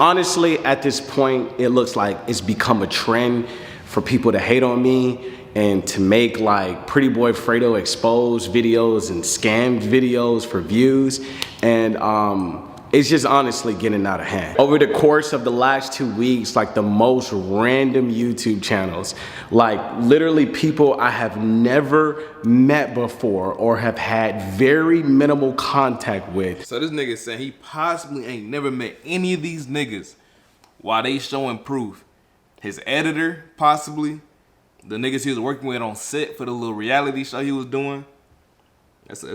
Honestly, at this point, it looks like it's become a trend for people to hate on me and to make like PrettyBoyFredo expose videos and scammed videos for views. And it's just honestly getting out of hand. Over the course of the last 2 weeks, like the most random YouTube channels, like literally people I have never met before or have had very minimal contact with. So this nigga saying he possibly ain't never met any of these niggas while they showing proof. His editor, possibly. The niggas he was working with on set for the little reality show he was doing. That's a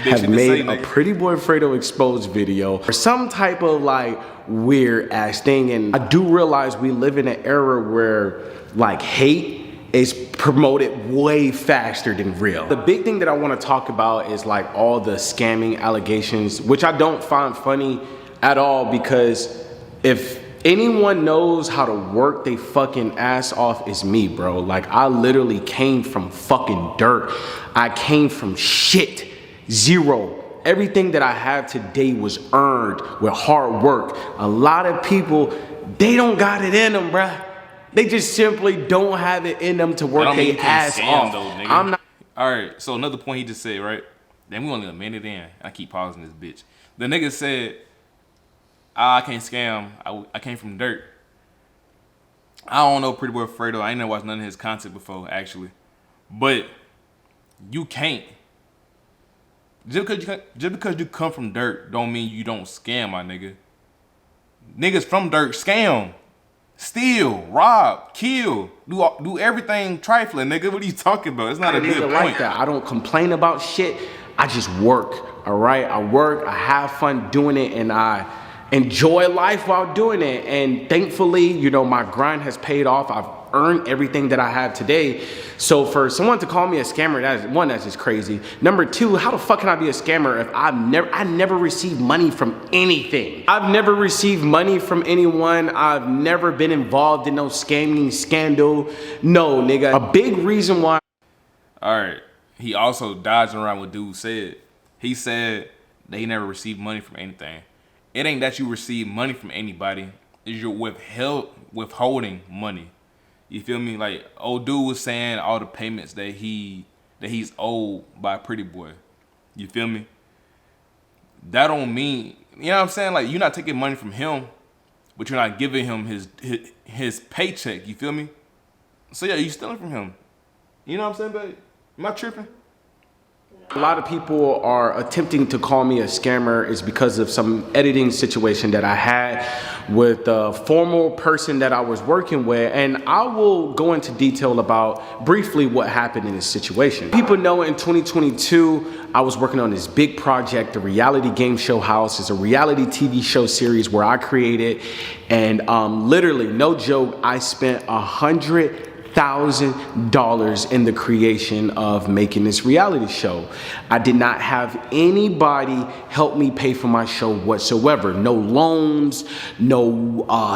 have made a PrettyBoyFredo exposed video or some type of like weird ass thing. And I do realize we live in an era where like hate is promoted way faster than real. The big thing that I want to talk about is like all the scamming allegations, which I don't find funny at all, because if anyone knows how to work they fucking ass off, is me, bro. Like I literally came from fucking dirt. I came from shit, zero. Everything that I have today was earned with hard work. A lot of people, they don't got it in them, bruh. They just simply don't have it in them to work their ass off. Though, I'm not. All right, so another point he just said, right? Then we only a minute in. I keep pausing this bitch. The nigga said, I can't scam. I came from dirt. I don't know PrettyBoyFredo. I ain't never watched none of his content before, actually. But you can't. Just because you come from dirt don't mean you don't scam, my nigga. Niggas from dirt scam, steal, rob, kill, do everything trifling, nigga. What are you talking about? It's not a good point. Like that. I don't complain about shit. I just work, all right? I work, I have fun doing it, and I enjoy life while doing it. And thankfully, you know, my grind has paid off. I've earned everything that I have today. So for someone to call me a scammer, that's just crazy. Number two, how the fuck can I be a scammer if I never received money from anything? I've never received money from anyone. I've never been involved in no scamming scandal. No, nigga. A big reason why. All right. He also dodging around what dude said. He said that he never received money from anything. It ain't that you receive money from anybody. It's you're withholding money. You feel me? Like old dude was saying all the payments that he's owed by Pretty Boy. You feel me? That don't mean, you know what I'm saying? Like you're not taking money from him, but you're not giving him his paycheck. You feel me? So yeah, you stealing from him. You know what I'm saying, babe? Am I tripping? A lot of people are attempting to call me a scammer is because of some editing situation that I had with a former person that I was working with, and I will go into detail about briefly what happened in this situation. People know in 2022 I was working on this big project, the reality game show house. It's a reality TV show series where I created, and literally, no joke, I spent $100,000 in the creation of making this reality show. I did not have anybody help me pay for my show whatsoever. No loans, no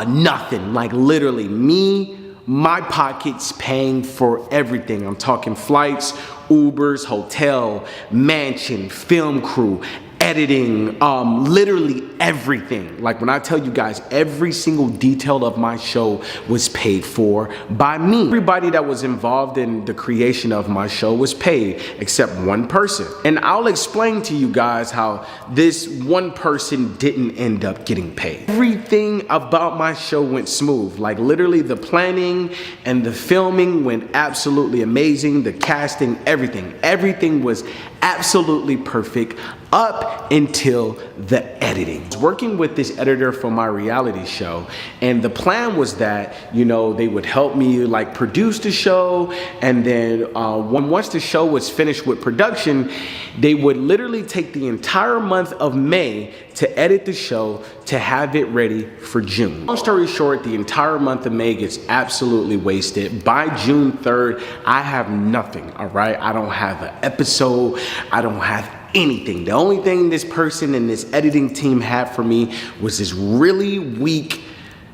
nothing. Like literally me, my pockets paying for everything. I'm talking flights, Ubers, hotel, mansion, film crew, editing, literally everything. Like when I tell you guys, every single detail of my show was paid for by me. Everybody that was involved in the creation of my show was paid except one person. And I'll explain to you guys how this one person didn't end up getting paid. Everything about my show went smooth. Like literally the planning and the filming went absolutely amazing. The casting, everything was absolutely perfect up until the editing. I was working with this editor for my reality show, and the plan was that, you know, they would help me like produce the show, and then once the show was finished with production, they would literally take the entire month of May to edit the show to have it ready for June. Long story short, the entire month of May gets absolutely wasted. By June 3rd, I have nothing, all right? I don't have an episode. I don't have anything. The only thing this person and this editing team had for me was this really weak,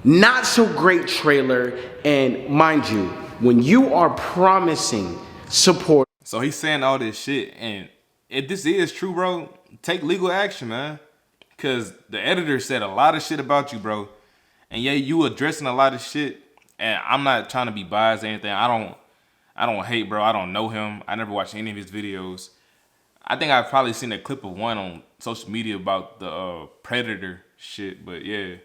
not so great trailer. And mind you, when you are promising support. So he's saying all this shit, and if this is true, bro, take legal action, man. Because the editor said a lot of shit about you, bro. And yeah, you addressing a lot of shit. And I'm not trying to be biased or anything. I don't hate, bro. I don't know him. I never watched any of his videos. I think I've probably seen a clip of one on social media about the Predator shit. But yeah,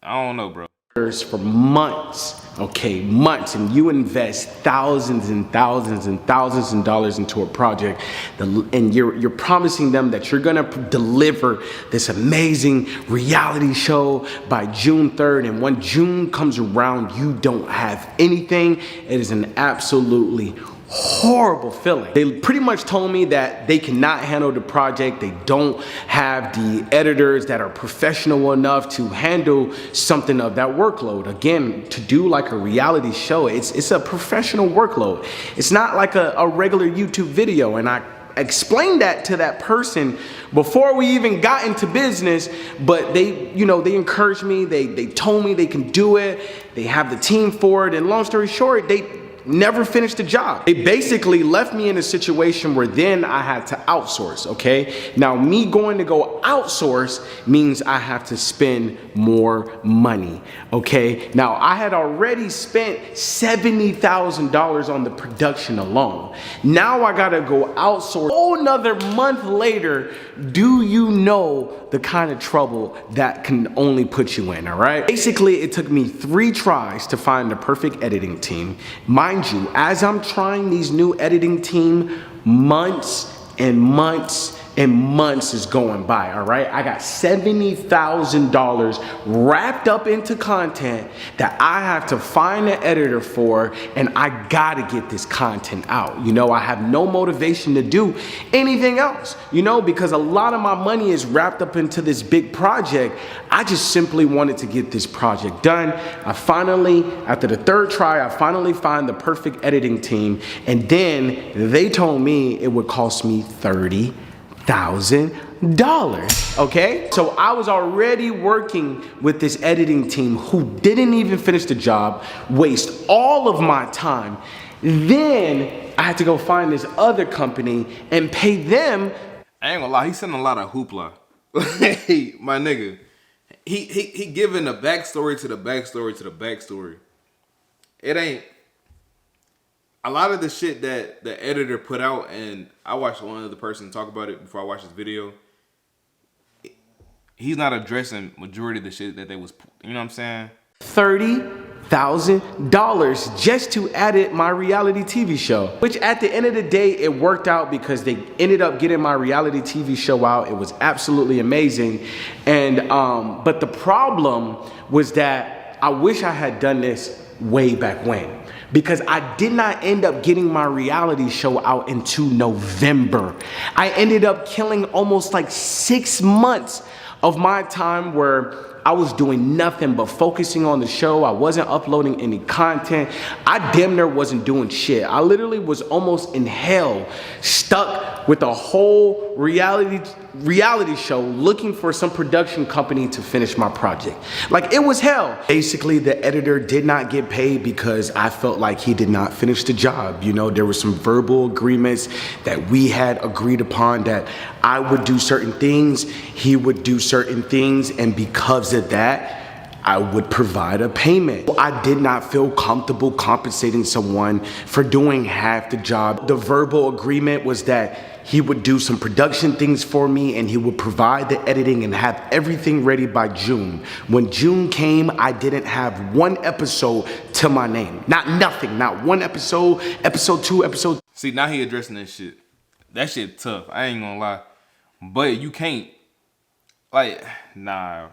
I don't know, bro. For months, okay, months, and you invest thousands and thousands and thousands of dollars into a project, and you're promising them that you're gonna deliver this amazing reality show by June 3rd, and when June comes around, you don't have anything. It is an absolutely horrible feeling. They pretty much told me that they cannot handle the project. They don't have the editors that are professional enough to handle something of that workload. Again, to do like a reality show, it's a professional workload. It's not like a regular YouTube video. And I explained that to that person before we even got into business, but they encouraged me. They told me they can do it. They have the team for it. And long story short, they never finished the job. They basically left me in a situation where then I had to outsource, okay? Now, me going to go outsource means I have to spend more money, okay? Now, I had already spent $70,000 on the production alone. Now I gotta go outsource. Oh, another month later, do you know the kind of trouble that can only put you in, all right? Basically, it took me 3 tries to find the perfect editing team. Mind you, as I'm trying these new editing team, months and months and months is going by, all right? I got $70,000 wrapped up into content that I have to find an editor for, and I gotta get this content out. I have no motivation to do anything else, because a lot of my money is wrapped up into this big project. I just simply wanted to get this project done. I finally, after the 3rd try, I finally find the perfect editing team, and then they told me it would cost me $30,000, okay? So I was already working with this editing team who didn't even finish the job, waste all of my time. Then I had to go find this other company and pay them. I ain't gonna lie, he's sending a lot of hoopla. Hey, my nigga. He giving the backstory to the backstory to the backstory. It ain't a lot of the shit that the editor put out, and I watched one other person talk about it before I watched this video. He's not addressing majority of the shit that they was, you know what I'm saying? $30,000 just to edit my reality TV show, which at the end of the day, it worked out because they ended up getting my reality TV show out. It was absolutely amazing. And, but the problem was that I wish I had done this way back when, because I did not end up getting my reality show out into November. I ended up killing almost like 6 months of my time where I was doing nothing but focusing on the show. I wasn't uploading any content. I damn near wasn't doing shit. I literally was almost in hell, stuck with a whole reality show looking for some production company to finish my project. Like, it was hell. Basically, the editor did not get paid because I felt like he did not finish the job. There were some verbal agreements that we had agreed upon that I would do certain things, he would do certain things, and because of that, I would provide a payment. I did not feel comfortable compensating someone for doing half the job. The verbal agreement was that he would do some production things for me and he would provide the editing and have everything ready by June. When June came, I didn't have 1 episode to my name. Not one episode, episode 2, episode. See, now he addressing this shit. That shit tough. I ain't gonna lie. But you can't, nah.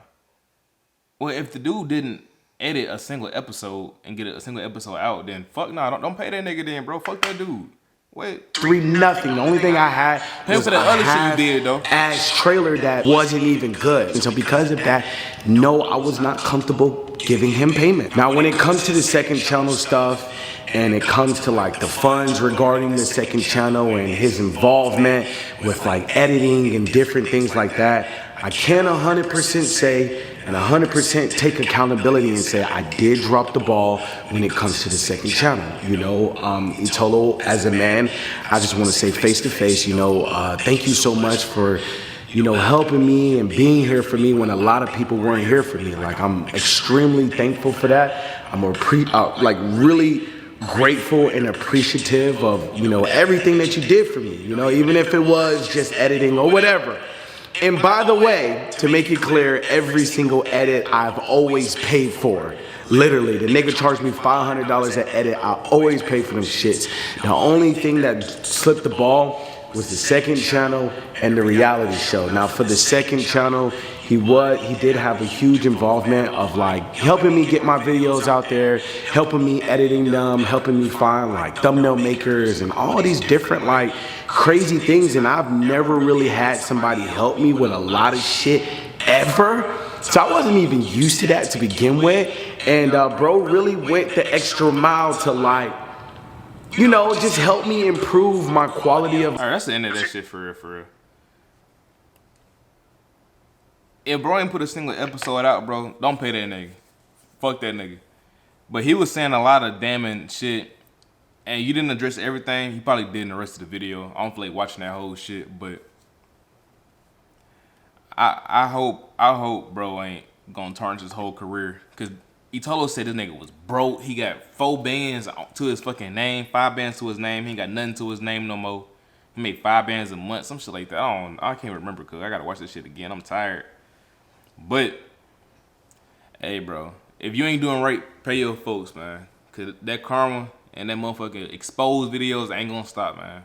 Well, if the dude didn't edit a single episode and get a single episode out, then fuck nah, don't pay that nigga then, bro. Fuck that dude. Wait. 3-0. The only thing I had was for that other shit you did, though. ass trailer that wasn't even good. And so because of that, no, I was not comfortable giving him payment. Now, when it comes to the second channel stuff, and it comes to like the funds regarding the second channel and his involvement with like editing and different things like that, I can 100% say and 100% take accountability and say I did drop the ball when it comes to the second channel. Itolo, as a man, I just want to say face to face, thank you so much for helping me and being here for me when a lot of people weren't here for me. Like, I'm extremely thankful for that. I'm really grateful and appreciative of, everything that you did for me, even if it was just editing or whatever. And by the way, to make it clear, every single edit I've always paid for. Literally, the nigga charged me $500 an edit. I always pay for them shits. The only thing that slipped the ball was the second channel and the reality show. Now, for the second channel, he did have a huge involvement of like helping me get my videos out there, helping me editing them, helping me find like thumbnail makers and all these different like crazy things. And I've never really had somebody help me with a lot of shit ever. So I wasn't even used to that to begin with. And bro really went the extra mile to like, just help me improve my quality of. All right, that's the end of that shit for real, for real. If bro ain't put a single episode out, bro, don't pay that nigga. Fuck that nigga. But he was saying a lot of damning shit, and you didn't address everything. He probably did in the rest of the video. I don't feel like watching that whole shit, but I hope bro ain't gonna tarnish his whole career. Cause Italo said this nigga was broke. He got 4 bands to his fucking name, 5 bands to his name. He ain't got nothing to his name no more. He made 5 bands a month, some shit like that. I can't remember, cause I gotta watch this shit again. I'm tired. But hey, bro, if you ain't doing right, pay your folks, man. Cause that karma and that motherfucking exposed videos ain't gonna stop, man.